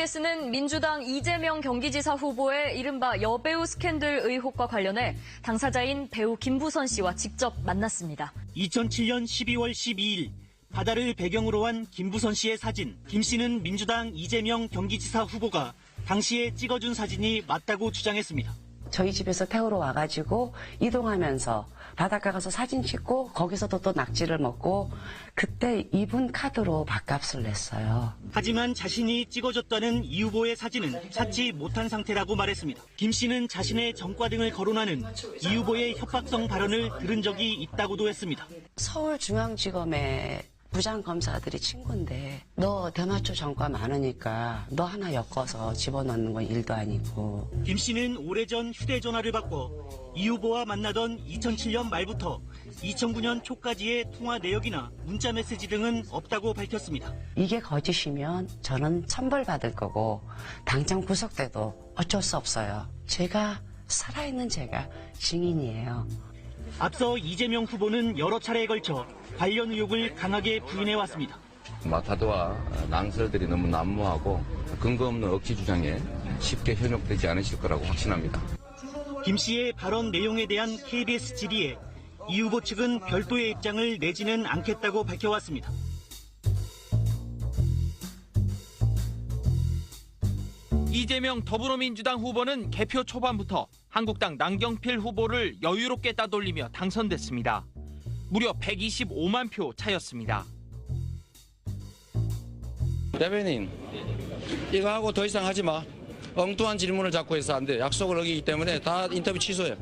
KBS는 민주당 이재명 경기지사 후보의 이른바 여배우 스캔들 의혹과 관련해 당사자인 배우 김부선 씨와 직접 만났습니다. 2007년 12월 12일 바다를 배경으로 한 김부선 씨의 사진. 김 씨는 민주당 이재명 경기지사 후보가 당시에 찍어준 사진이 맞다고 주장했습니다. 저희 집에서 태우러 와가지고 이동하면서 바닷가 가서 사진 찍고 거기서도 또 낙지를 먹고 그때 이분 카드로 밥값을 냈어요. 하지만 자신이 찍어줬다는 이 후보의 사진은 찾지 못한 상태라고 말했습니다. 김 씨는 자신의 전과 등을 거론하는 이 후보의 협박성 발언을 들은 적이 있다고도 했습니다. 서울중앙지검의 부장검사들이 친구인데 너 대마초 전과 많으니까 너 하나 엮어서 집어넣는 건 일도 아니고. 김 씨는 오래전 휴대전화를 바꿔 이 후보와 만나던 2007년 말부터 2009년 초까지의 통화 내역이나 문자 메시지 등은 없다고 밝혔습니다. 이게 거짓이면 저는 처벌받을 거고 당장 구속돼도 어쩔 수 없어요. 제가 살아있는 제가 증인이에요. 앞서 이재명 후보는 여러 차례에 걸쳐 관련 의혹을 강하게 부인해왔습니다. 마타도와 낭설들이 너무 난무하고 근거 없는 억지 주장에 쉽게 현혹되지 않으실 거라고 확신합니다. 김 씨의 발언 내용에 대한 KBS 질의에 이 후보 측은 별도의 입장을 내지는 않겠다고 밝혀왔습니다. 이재명 더불어민주당 후보는 개표 초반부터 한국당 남경필 후보를 여유롭게 따돌리며 당선됐습니다. 무려 125만 표 차였습니다. 대변인, 이거 하고 더 이상 하지 마. 엉뚱한 질문을 자꾸 해서 안 돼. 약속을 어기기 때문에 다 인터뷰 취소해.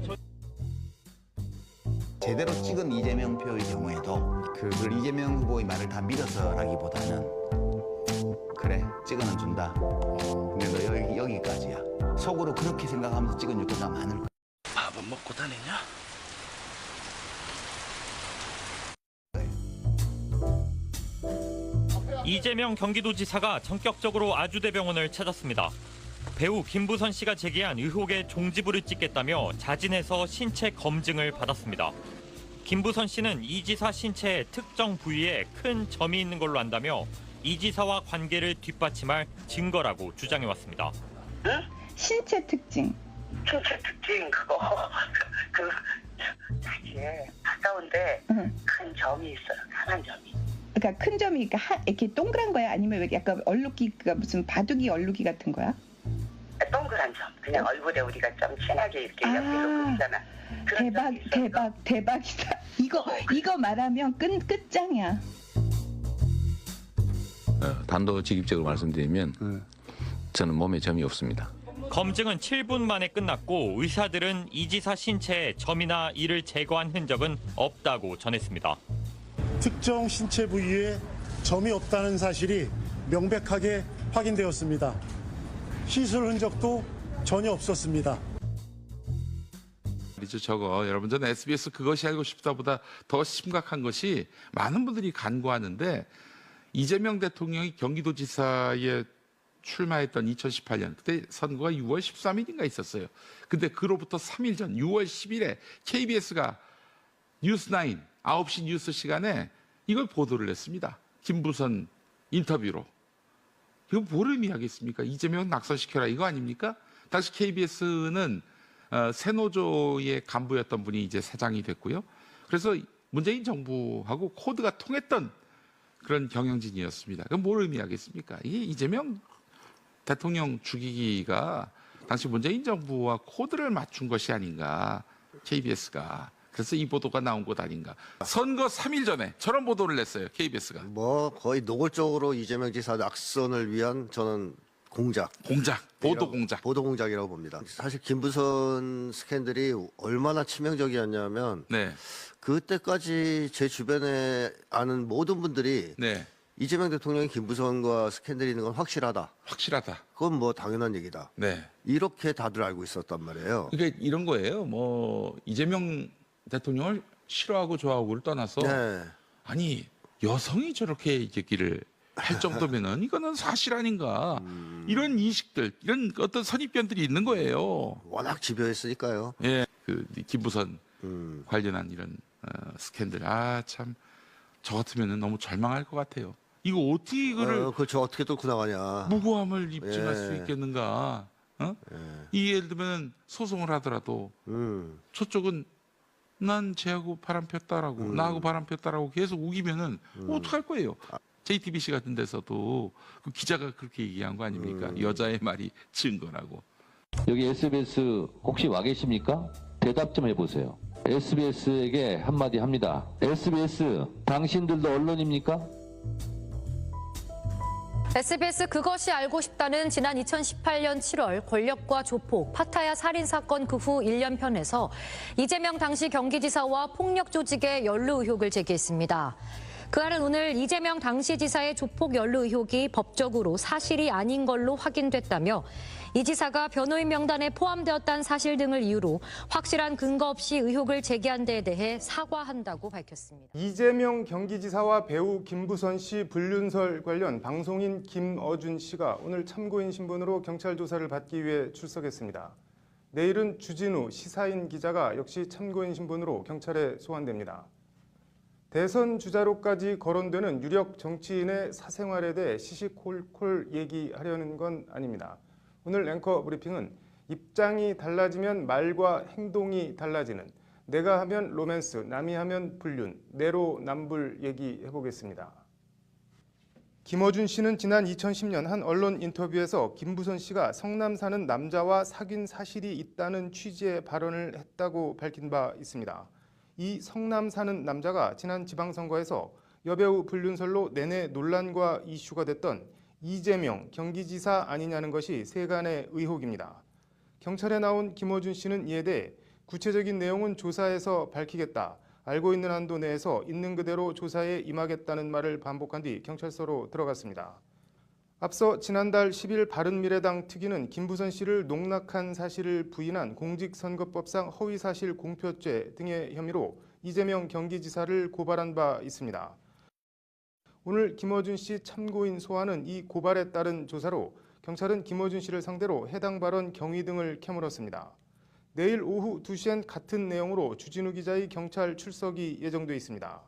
제대로 찍은 이재명 표의 경우에도 그걸 이재명 후보의 말을 다 믿어서라기보다는 그래, 찍어는 준다. 근데 너 여기까지야. 속으로 그렇게 생각하면서 찍은 유도가 많을 거야. 밥은 먹고 다니냐? 이재명 경기도지사가 전격적으로 아주대병원을 찾았습니다. 배우 김부선 씨가 제기한 의혹의 종지부를 찍겠다며 자진해서 신체 검증을 받았습니다. 김부선 씨는 이 지사 신체의 특정 부위에 큰 점이 있는 걸로 안다며 이 지사와 관계를 뒷받침할 증거라고 주장해왔습니다. 응? 신체 특징. 신체 특징 그거 사실 가까운데 큰 점이 있어요. 상한 점이. 그러니까 큰 점이 이렇게 동그란 거야? 아니면 약간 얼룩기, 무슨 바둑이 얼룩이 같은 거야? 동그란 점. 그냥 얼굴에 우리가 좀 진하게 이렇게 옆으로 그리잖아. 대박이다. 이거 말하면 끝장이야. 단도직입적으로 말씀드리면 저는 몸에 점이 없습니다. 검증은 7분 만에 끝났고 의사들은 이 지사 신체에 점이나 이를 제거한 흔적은 없다고 전했습니다. 특정 신체 부위에 점이 없다는 사실이 명백하게 확인되었습니다. 시술 흔적도 전혀 없었습니다. 저거 여러분, 저는 SBS 그것이 알고 싶다보다 더 심각한 것이 많은 분들이 간구하는데 이재명 대통령이 경기도지사에 출마했던 2018년 그때 선거가 6월 13일인가 있었어요. 근데 그로부터 3일 전 6월 10일에 KBS가 뉴스9 9시 뉴스 시간에 이걸 보도를 했습니다. 김부선 인터뷰로. 이거 뭘 의미하겠습니까? 이재명 낙선시켜라 이거 아닙니까? 당시 KBS는 새노조의 간부였던 분이 이제 사장이 됐고요. 그래서 문재인 정부하고 코드가 통했던 그런 경영진이었습니다. 그럼 뭘 의미하겠습니까? 이게 이재명 대통령 죽이기가 당시 문재인 정부와 코드를 맞춘 것이 아닌가, KBS가. 그래서 이 보도가 나온 것 아닌가. 선거 3일 전에 저런 보도를 냈어요, KBS가. 거의 노골적으로 이재명 지사 낙선을 위한 저는 공작, 보도 공작. 보도 공작이라고 봅니다. 사실 김부선 스캔들이 얼마나 치명적이었냐면 그때까지 제 주변에 아는 모든 분들이 이재명 대통령이 김부선과 스캔들이 있는 건 확실하다. 그건 뭐 당연한 얘기다. 이렇게 다들 알고 있었단 말이에요. 그러니까 이런 거예요. 뭐 이재명 대통령을 싫어하고 좋아하고를 떠나서 아니 여성이 저렇게 얘기를 할 정도면은 이거는 사실 아닌가. 이런 인식들, 이런 어떤 선입견들이 있는 거예요. 워낙 집요했으니까요. 예, 그 김부선 관련한 이런 스캔들. 참 저 같으면은 너무 절망할 것 같아요. 이거 어떻게 이거를 그렇죠. 어떻게 뚫고 나가냐. 무고함을 입증할 수 있겠는가? 이 예를 들면 소송을 하더라도 저쪽은 난 쟤하고 바람 폈다라고 나하고 바람 폈다라고 계속 우기면은 어떡할 거예요? JTBC 같은 데서도 그 기자가 그렇게 얘기한 거 아닙니까? 여자의 말이 증거라고. 여기 SBS 혹시 와 계십니까? 대답 좀 해보세요. SBS에게 한마디 합니다. SBS, 당신들도 언론입니까? SBS 그것이 알고 싶다는 지난 2018년 7월 권력과 조폭, 파타야 살인 사건 그 후 1년 편에서 이재명 당시 경기지사와 폭력 조직의 연루 의혹을 제기했습니다. 그날은 오늘 이재명 당시 지사의 조폭 연루 의혹이 법적으로 사실이 아닌 걸로 확인됐다며 이 지사가 변호인 명단에 포함되었다는 사실 등을 이유로 확실한 근거 없이 의혹을 제기한 데에 대해 사과한다고 밝혔습니다. 이재명 경기지사와 배우 김부선 씨 불륜설 관련 방송인 김어준 씨가 오늘 참고인 신분으로 경찰 조사를 받기 위해 출석했습니다. 내일은 주진우 시사인 기자가 역시 참고인 신분으로 경찰에 소환됩니다. 대선 주자로까지 거론되는 유력 정치인의 사생활에 대해 시시콜콜 얘기하려는 건 아닙니다. 오늘 앵커 브리핑은 입장이 달라지면 말과 행동이 달라지는 내가 하면 로맨스, 남이 하면 불륜, 내로남불 얘기해보겠습니다. 김어준 씨는 지난 2010년 한 언론 인터뷰에서 김부선 씨가 성남 사는 남자와 사귄 사실이 있다는 취지의 발언을 했다고 밝힌 바 있습니다. 이 성남 사는 남자가 지난 지방선거에서 여배우 불륜설로 내내 논란과 이슈가 됐던 이재명 경기지사 아니냐는 것이 세간의 의혹입니다. 경찰에 나온 김어준 씨는 이에 대해 구체적인 내용은 조사해서 밝히겠다. 알고 있는 한도 내에서 있는 그대로 조사에 임하겠다는 말을 반복한 뒤 경찰서로 들어갔습니다. 앞서 지난달 10일 바른미래당 특위는 김부선 씨를 농락한 사실을 부인한 공직선거법상 허위사실 공표죄 등의 혐의로 이재명 경기지사를 고발한 바 있습니다. 오늘 김어준 씨 참고인 소환은 이 고발에 따른 조사로 경찰은 김어준 씨를 상대로 해당 발언 경위 등을 캐물었습니다. 내일 오후 2시엔 같은 내용으로 주진우 기자의 경찰 출석이 예정돼 있습니다.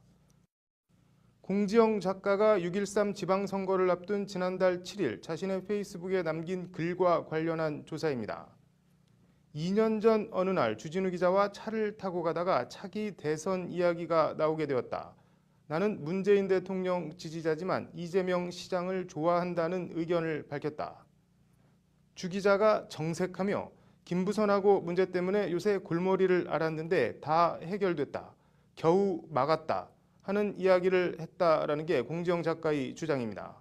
공지영 작가가 6.13 지방선거를 앞둔 지난달 7일 자신의 페이스북에 남긴 글과 관련한 조사입니다. 2년 전 어느 날 주진우 기자와 차를 타고 가다가 차기 대선 이야기가 나오게 되었다. 나는 문재인 대통령 지지자지만 이재명 시장을 좋아한다는 의견을 밝혔다. 주 기자가 정색하며 김부선하고 문제 때문에 요새 골머리를 앓았는데 다 해결됐다. 겨우 막았다. 하는 이야기를 했다라는 게 공지영 작가의 주장입니다.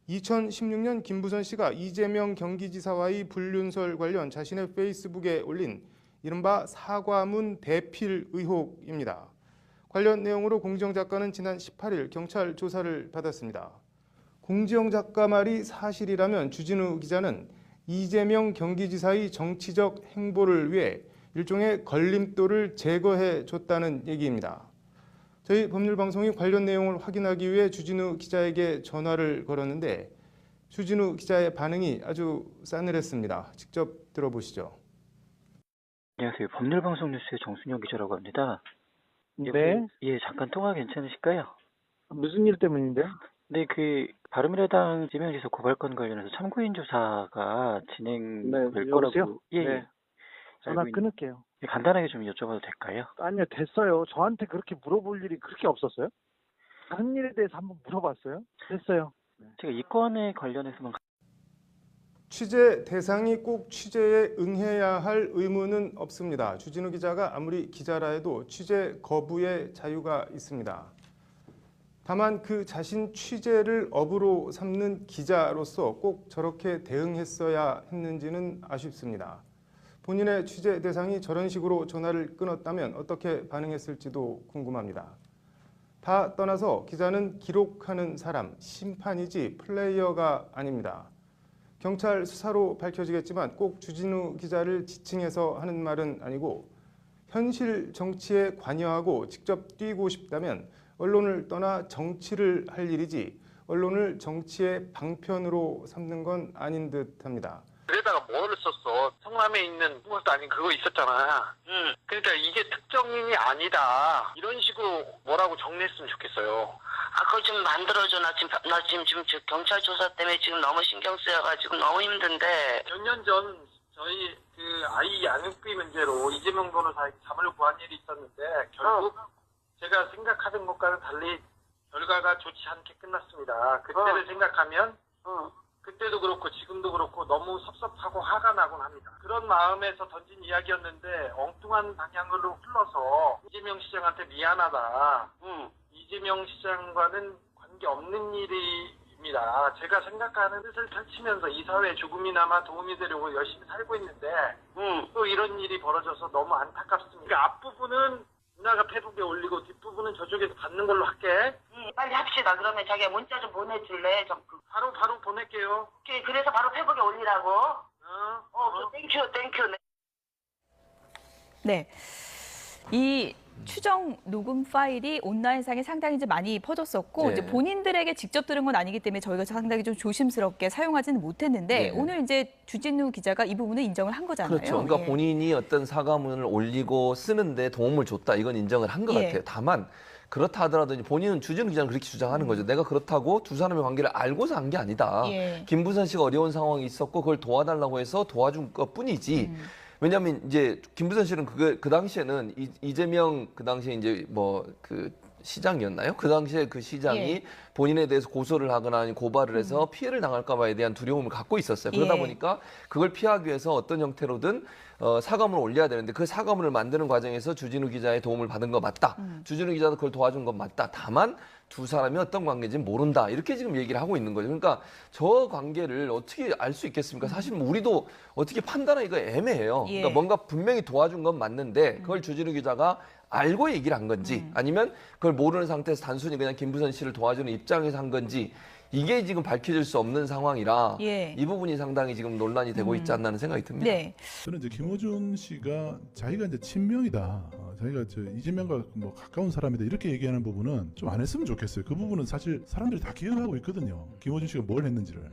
2016년 김부선 씨가 이재명 경기지사와의 불륜설 관련 자신의 페이스북에 올린 이른바 사과문 대필 의혹입니다. 관련 내용으로 공지영 작가는 지난 18일 경찰 조사를 받았습니다. 공지영 작가 말이 사실이라면 주진우 기자는 이재명 경기지사의 정치적 행보를 위해 일종의 걸림돌을 제거해 줬다는 얘기입니다. 저희 법률방송이 관련 내용을 확인하기 위해 주진우 기자에게 전화를 걸었는데 주진우 기자의 반응이 아주 싸늘했습니다. 직접 들어보시죠. 안녕하세요. 법률방송 뉴스의 정순영 기자라고 합니다. 네. 예, 잠깐 통화 괜찮으실까요? 무슨 일 때문인데요? 네, 바른미래당 이재명 지사 고발건 관련해서 참고인 조사가 진행될 거라고. 예, 네. 전화 끊을게요. 예, 간단하게 좀 여쭤봐도 될까요? 아니요, 됐어요. 저한테 그렇게 물어볼 일이 그렇게 없었어요? 다른 일에 대해서 한번 물어봤어요? 됐어요. 제가 이 건에 관련해서만 취재 대상이 꼭 취재에 응해야 할 의무는 없습니다. 주진우 기자가 아무리 기자라 해도 취재 거부의 자유가 있습니다. 다만 그 자신 취재를 업으로 삼는 기자로서 꼭 저렇게 대응했어야 했는지는 아쉽습니다. 본인의 취재 대상이 저런 식으로 전화를 끊었다면 어떻게 반응했을지도 궁금합니다. 다 떠나서 기자는 기록하는 사람, 심판이지 플레이어가 아닙니다. 경찰 수사로 밝혀지겠지만 꼭 주진우 기자를 지칭해서 하는 말은 아니고 현실 정치에 관여하고 직접 뛰고 싶다면 언론을 떠나 정치를 할 일이지 언론을 정치의 방편으로 삼는 건 아닌 듯합니다. 그래다가 뭐를 썼어? 성남에 있는 것도 아닌 그거 있었잖아. 그러니까 이게 특정인이 아니다. 이런 식으로 뭐라고 정리했으면 좋겠어요. 그걸 좀 만들어줘. 나 지금 경찰 조사 때문에 지금 너무 신경 쓰여가지고 너무 힘든데. 몇 년 전 저희 그 아이 양육비 문제로 이재명 변호사에게 자문을 구한 일이 있었는데 결국 제가 생각하던 것과는 달리 결과가 좋지 않게 끝났습니다. 그때를 생각하면 그때도 그렇고 지금도 그렇고 너무 섭섭하고 화가 나곤 합니다. 그런 마음에서 던진 이야기였는데 엉뚱한 방향으로 흘러서 이재명 시장한테 미안하다. 이재명 시장과는 관계없는 일입니다. 제가 생각하는 뜻을 펼치면서 이 사회에 조금이나마 도움이 되려고 열심히 살고 있는데 또 이런 일이 벌어져서 너무 안타깝습니다. 그러니까 앞부분은 누나가 페북에 올리고 뒷부분은 저쪽에서 받는 걸로 할게. 빨리 합시다. 그러면 자기가 문자 좀 보내줄래? 바로 보낼게요. 오케이, 그래서 바로 페북에 올리라고. 땡큐. 네. 이 추정 녹음 파일이 온라인상에 상당히 이제 많이 퍼졌었고 네. 이제 본인들에게 직접 들은 건 아니기 때문에 저희가 상당히 좀 조심스럽게 사용하지는 못했는데 네. 오늘 이제 주진우 기자가 이 부분을 인정을 한 거잖아요. 그렇죠. 그러니까 예. 본인이 어떤 사과문을 올리고 쓰는데 도움을 줬다. 이건 인정을 한 것 예. 같아요. 다만 그렇다 하더라도 이제 본인은 주진우 기자는 그렇게 주장하는 거죠. 내가 그렇다고 두 사람의 관계를 알고서 한 게 아니다. 예. 김부선 씨가 어려운 상황이 있었고 그걸 도와달라고 해서 도와준 것뿐이지. 왜냐하면 이제 김부선 씨는 그 당시에는 이재명 그 당시에 이제 뭐 그 시장이었나요? 그 당시에 그 시장이 예. 본인에 대해서 고소를 하거나 아니면 고발을 해서 피해를 당할까 봐에 대한 두려움을 갖고 있었어요. 그러다 예. 보니까 그걸 피하기 위해서 어떤 형태로든 사과문을 올려야 되는데 그 사과문을 만드는 과정에서 주진우 기자의 도움을 받은 거 맞다. 주진우 기자도 그걸 도와준 건 맞다. 다만 두 사람이 어떤 관계인지는 모른다. 이렇게 지금 얘기를 하고 있는 거죠. 그러니까 저 관계를 어떻게 알 수 있겠습니까? 사실 우리도 어떻게 판단하기가 애매해요. 예. 그러니까 뭔가 분명히 도와준 건 맞는데 그걸 주진우 기자가 알고 얘기를 한 건지 아니면 그걸 모르는 상태에서 단순히 그냥 김부선 씨를 도와주는 입장에서 한 건지 이게 지금 밝혀질 수 없는 상황이라 예. 이 부분이 상당히 지금 논란이 되고 있지 않나 하는 생각이 듭니다. 네. 저는 이제 김어준 씨가 자기가 이제 친명이다. 자기가 이재명과 뭐 가까운 사람이다 이렇게 얘기하는 부분은 좀 안 했으면 좋겠어요. 그 부분은 사실 사람들이 다 기억하고 있거든요. 김어준 씨가 뭘 했는지를.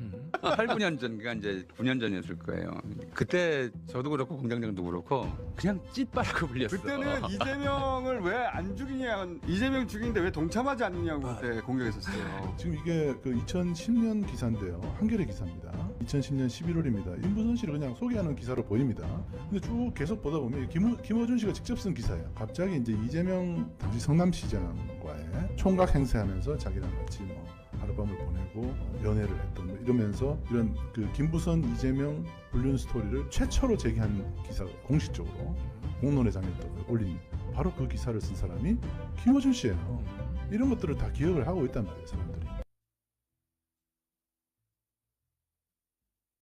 8, 9년 전가 이제 9년 전이었을 거예요. 그때 저도 그렇고 공장장도 그렇고 그냥 찐빠라고 불렸어. 그때는 이재명을 왜 안 죽이냐, 이재명 죽이는데 왜 동참하지 않느냐고 그때 공격했었어요. 지금 이게 그 2010년 기사인데요. 한겨레 기사입니다. 2010년 11월입니다. 김부선 씨를 그냥 소개하는 기사로 보입니다. 근데 쭉 계속 보다 보면 김어준 씨가 직접 쓴 기사예요. 갑자기 이제 이재명 당시 성남시장과의 총각 행세하면서 자기랑 같이 뭐 하룻밤을 보내고 연애를 했던 뭐 이러면서 이런 그 김부선 이재명 불륜 스토리를 최초로 제기한 기사 공식적으로 공론회장에 올린 바로 그 기사를 쓴 사람이 김어준 씨예요. 이런 것들을 다 기억을 하고 있단 말이에요, 사람들이.